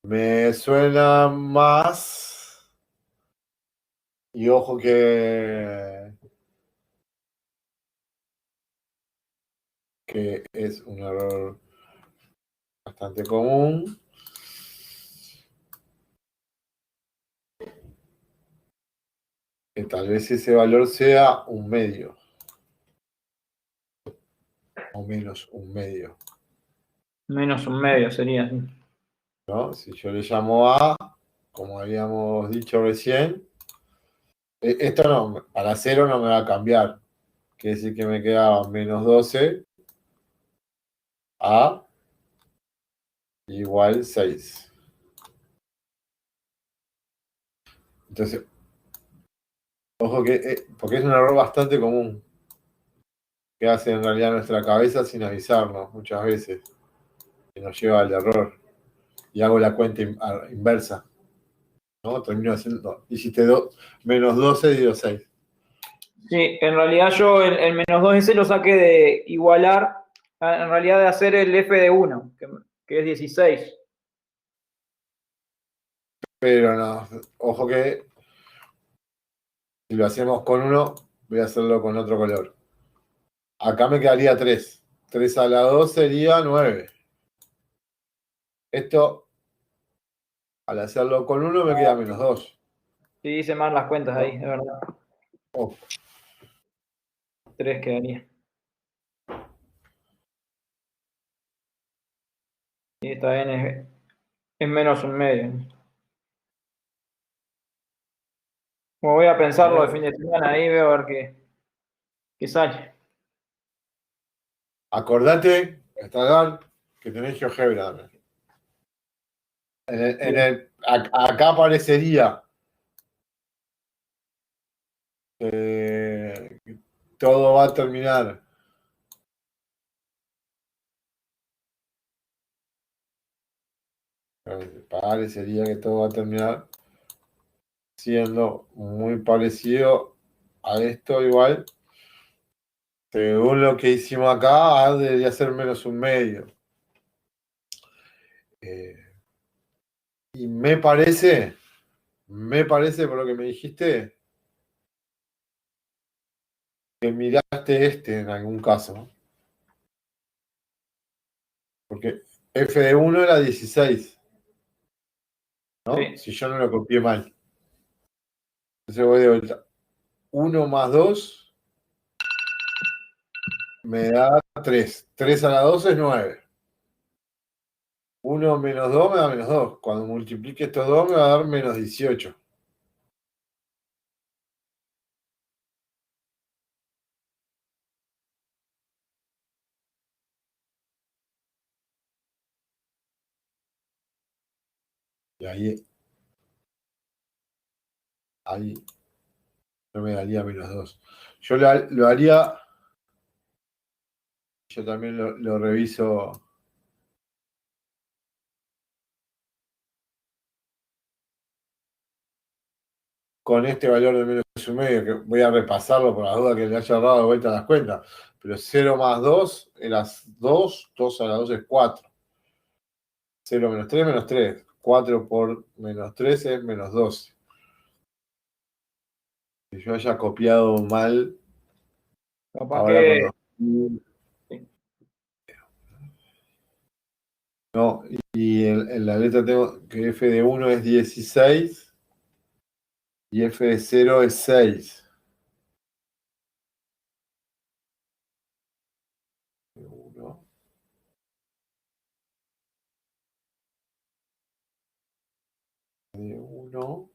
Me suena más. Y ojo que es un error bastante común. Que tal vez ese valor sea un medio. O menos un medio. -1/2 sería, sí. ¿No? Si yo le llamo A, como habíamos dicho recién, esto no, para 0 no me va a cambiar. Quiere decir que me queda menos 12 A igual 6. Entonces, ojo porque es un error bastante común que hace en realidad nuestra cabeza sin avisarnos muchas veces, que nos lleva al error. Y hago la cuenta inversa, ¿no? Termino haciendo, hiciste menos 12 digo 6. Sí, en realidad yo el -2 ese lo saqué de igualar, en realidad de hacer el f de 1, que es 16. Pero no, ojo que si lo hacemos con uno, voy a hacerlo con otro color. Acá me quedaría 3. 3 a la 2 sería 9. Esto, al hacerlo con uno, me queda menos 2. Sí, hice mal las cuentas ahí, ¿No? es verdad. Oh, 3 quedaría. Y está bien, es -1/2. Como voy a pensarlo de fin de semana ahí, veo a ver qué sale. acordate, Estagal, que tenés GeoGebra también. Acá aparecería que todo va a terminar. Parecería que todo va a terminar siendo muy parecido a esto igual. Según lo que hicimos acá, debería ser menos un medio. Y me parece por lo que me dijiste, que miraste en algún caso, ¿no? Porque f de 1 era 16, ¿no? Sí, Si yo no lo copié mal. Entonces voy de vuelta. 1 más 2 me da 3. 3 a la 2 es 9. 1 menos 2 me da menos 2. Cuando multiplique estos dos me va a dar menos 18. Y ahí no me daría menos 2. Yo lo haría, yo también lo reviso. Con este valor de menos 1,5, que voy a repasarlo por la duda que le haya dado de vuelta a las cuentas. Pero 0 más 2 era 2, 2 a la 2 es 4. 0 menos 3. 4 por menos 3 es menos 12. Que yo haya copiado mal. Capaz Ahora que. Sí. No, y en la letra tengo que f de 1 es 16 y f de 0 es 6. De 1.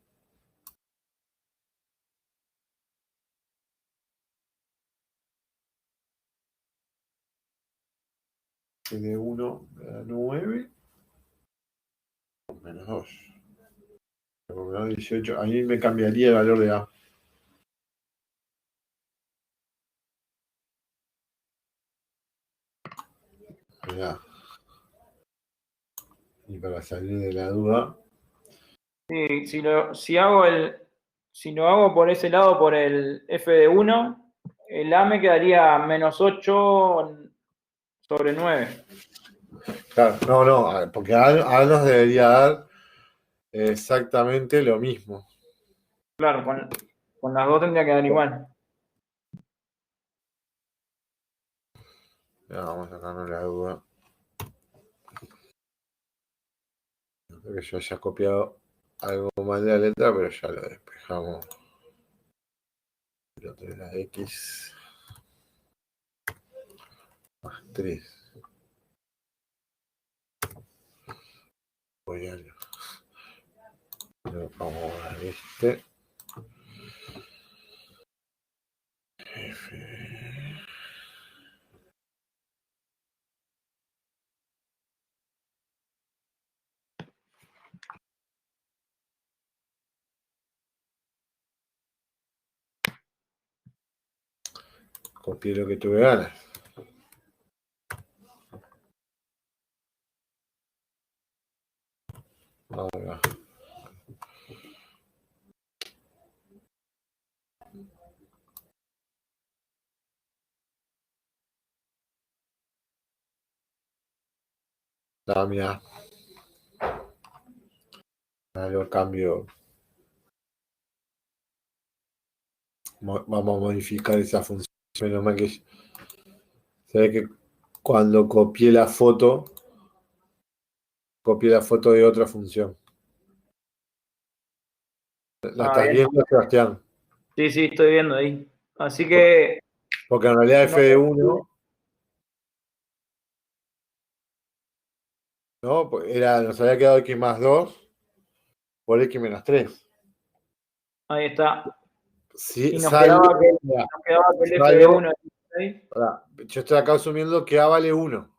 De 1 me da 9. Menos 2. Me da 18. A mí me cambiaría el valor de A. Mirá. Y para salir de la duda. Sí, si lo hago por ese lado, por el f de 1, el a me quedaría menos 8 sobre 9. Claro, no, porque A nos debería dar exactamente lo mismo. Claro, con las dos tendría que dar igual. Ya, vamos a sacarnos la duda. No creo que yo haya copiado algo mal de la letra, pero ya lo despejamos. El otro era X más 3. Vamos a ver este. F. Copié lo que tuve ganas. Ahora. No, mira. Lo cambio. Vamos a modificar esa función. Menos mal que se ve que cuando copié la foto de otra función. ¿La estás Bien. viendo, Sebastián? Sí, sí, estoy viendo ahí. Así que. Porque en realidad f de 1, ¿no? Nos había quedado x más 2 por x menos 3. Ahí está. Sí, Y nos quedaba que el f de 1 es 6. Yo estoy acá asumiendo que A vale 1.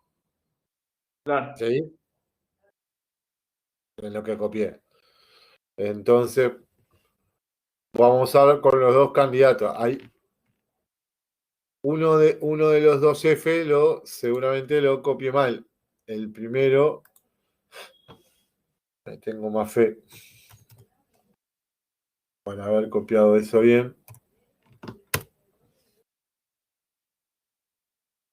Claro. ¿Sí? En lo que copié. Entonces, vamos a ver con los dos candidatos. Hay uno de los dos F seguramente lo copié mal. El primero, tengo más fe para haber copiado eso bien.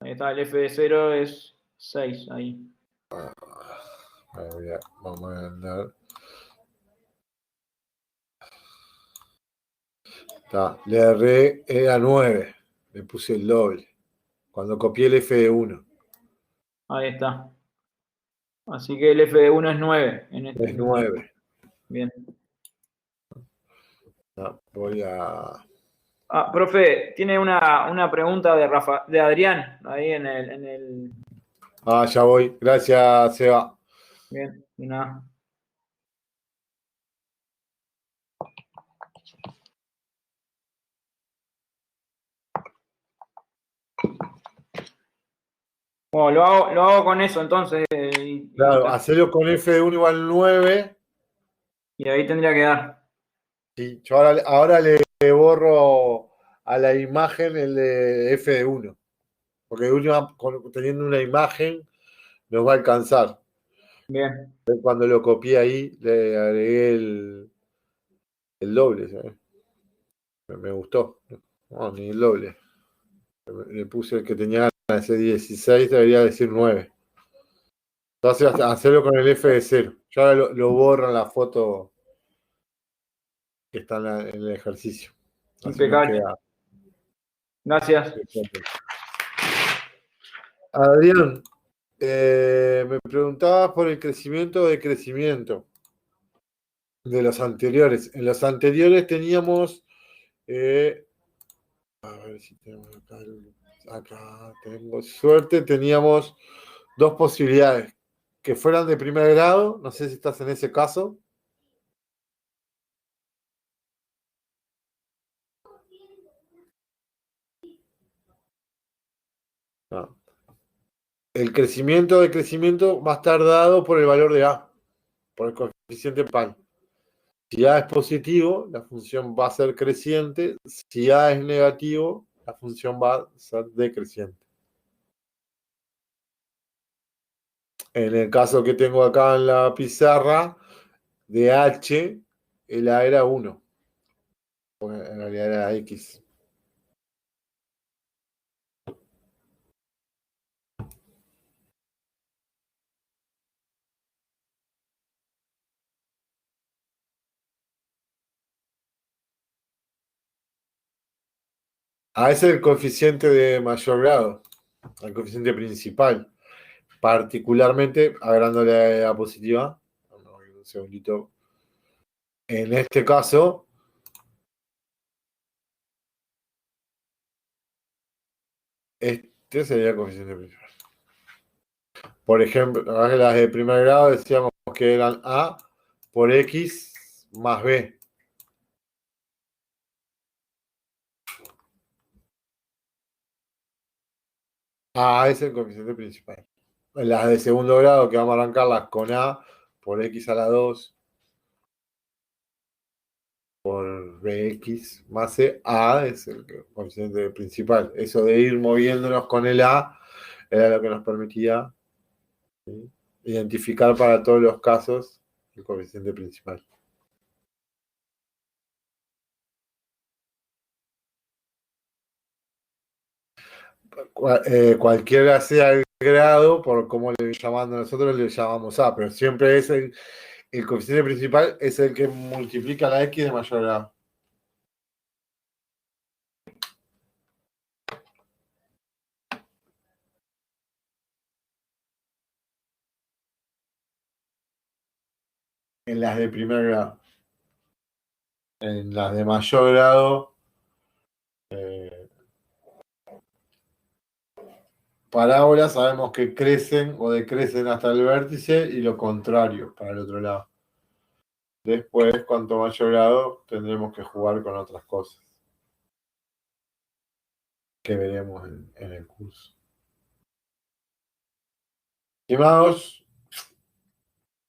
Ahí está, el f de 0 es 6 ahí. Vamos a andar. Le erré, era 9. Le puse el doble. Cuando copié el f de 1. Ahí está. Así que el f de 1 es 9. Es 9. Bien. Voy a Profe, tiene una pregunta de Adrián, ahí en el. Ya voy. Gracias, Seba. Bien, y nada. Bueno, lo hago con eso entonces, Claro, hacerlo con f de 1 igual 9. y ahí tendría que dar. Sí, yo ahora le borro a la imagen el de f de 1. Porque de última, teniendo una imagen, nos va a alcanzar. Bien, Cuando lo copié ahí, le agregué el doble. ¿Sabes? Me gustó. No, ni el doble. Le puse el que tenía ese 16, debería decir 9. Entonces, hacerlo con el f de 0. Yo ahora lo borro en la foto que está en el ejercicio. Así nos impecable. queda. Gracias. Adrián, me preguntabas por el crecimiento de crecimiento de los anteriores. En los anteriores teníamos, a ver si tenemos acá tengo suerte, teníamos dos posibilidades, que fueran de primer grado, no sé si estás en ese caso. No. El crecimiento de crecimiento va a estar dado por el valor de A, por el coeficiente PAL. Si A es positivo, la función va a ser creciente. Si A es negativo, la función va a ser decreciente. En el caso que tengo acá en la pizarra, de H, el A era 1. Porque en realidad era X. A ese es el coeficiente de mayor grado, el coeficiente principal. Particularmente, agregándole a positiva. Un segundito. En este caso, este sería el coeficiente principal. Por ejemplo, las de primer grado decíamos que eran A por X más B. A es el coeficiente principal. Las de segundo grado, que vamos a arrancarlas con A por X a la 2 por Bx más C, A es el coeficiente principal. Eso de ir moviéndonos con el A era lo que nos permitía, ¿sí?, identificar para todos los casos el coeficiente principal. Cualquiera sea el grado, por cómo le llamando nosotros, le llamamos A, pero siempre es el coeficiente principal es el que multiplica la X de mayor grado. En las de primer grado. En las de mayor grado, parábolas sabemos que crecen o decrecen hasta el vértice y lo contrario para el otro lado. Después, cuanto mayor grado, tendremos que jugar con otras cosas que veremos en el curso. Estimados,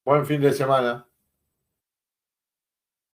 buen fin de semana.